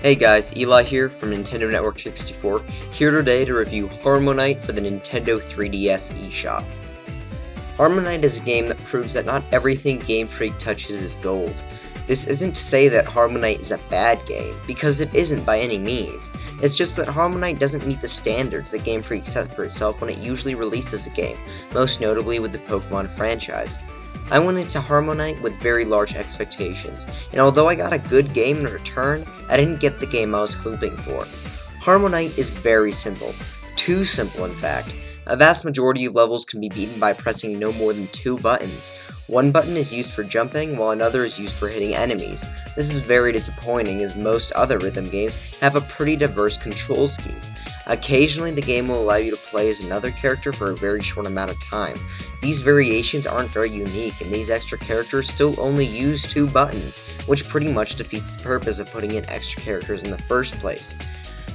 Hey guys, Eli here from Nintendo Network 64, here today to review HarmoKnight for the Nintendo 3DS eShop. HarmoKnight is a game that proves that not everything GameFreak touches is gold. This isn't to say that HarmoKnight is a bad game, because it isn't by any means. It's just that HarmoKnight doesn't meet the standards that GameFreak set for itself when it usually releases a game, most notably with the Pokemon franchise. I went into HarmoKnight with very large expectations, and although I got a good game in return, I didn't get the game I was hoping for. HarmoKnight is very simple. Too simple, in fact. A vast majority of levels can be beaten by pressing no more than 2 buttons. One button is used for jumping, while another is used for hitting enemies. This is very disappointing, as most other rhythm games have a pretty diverse control scheme. Occasionally, the game will allow you to play as another character for a very short amount of time. These variations aren't very unique, and these extra characters still only use 2 buttons, which pretty much defeats the purpose of putting in extra characters in the first place.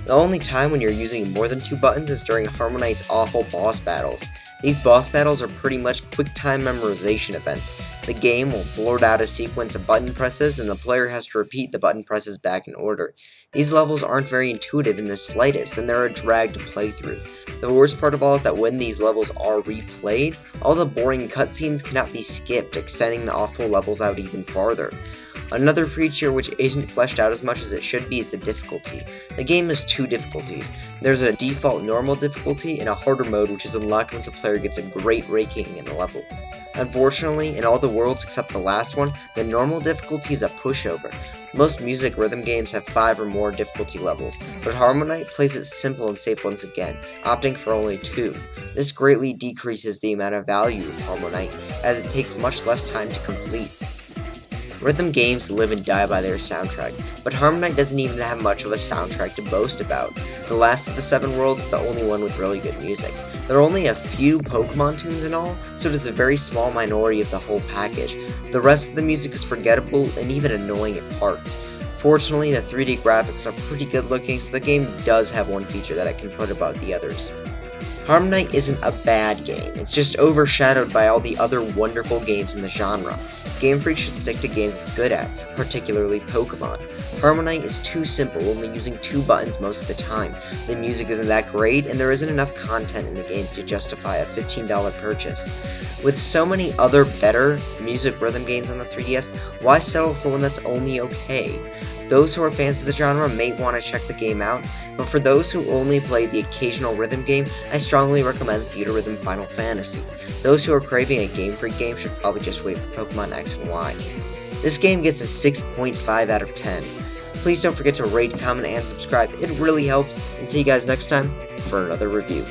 The only time when you're using more than 2 buttons is during HarmoKnight's awful boss battles. These boss battles are pretty much quick-time memorization events. The game will blurt out a sequence of button presses, and the player has to repeat the button presses back in order. These levels aren't very intuitive in the slightest, and they're a drag to play through. The worst part of all is that when these levels are replayed, all the boring cutscenes cannot be skipped, extending the awful levels out even farther. Another feature which isn't fleshed out as much as it should be is the difficulty. The game has 2 difficulties. There's a default normal difficulty and a harder mode, which is unlocked once a player gets a great ranking in a level. Unfortunately, in all the worlds except the last one, the normal difficulty is a pushover. Most music rhythm games have 5 or more difficulty levels, but HarmoKnight plays it simple and safe once again, opting for only 2. This greatly decreases the amount of value of HarmoKnight, as it takes much less time to complete. Rhythm games live and die by their soundtrack, but HarmoKnight doesn't even have much of a soundtrack to boast about. The last of the 7 worlds is the only one with really good music. There are only a few Pokemon tunes in all, so it is a very small minority of the whole package. The rest of the music is forgettable and even annoying at parts. Fortunately, the 3D graphics are pretty good looking, so the game does have one feature that I can put above the others. HarmoKnight isn't a bad game, it's just overshadowed by all the other wonderful games in the genre. GameFreak should stick to games it's good at, particularly Pokemon. HarmoKnight is too simple, only using 2 buttons most of the time. The music isn't that great, and there isn't enough content in the game to justify a $15 purchase. With so many other better music rhythm games on the 3DS, why settle for one that's only okay? Those who are fans of the genre may want to check the game out, but for those who only play the occasional rhythm game, I strongly recommend Theater Rhythm Final Fantasy. Those who are craving a GameFreak game should probably just wait for Pokemon X and Y. This game gets a 6.5 out of 10. Please don't forget to rate, comment, and subscribe, it really helps, and see you guys next time for another review.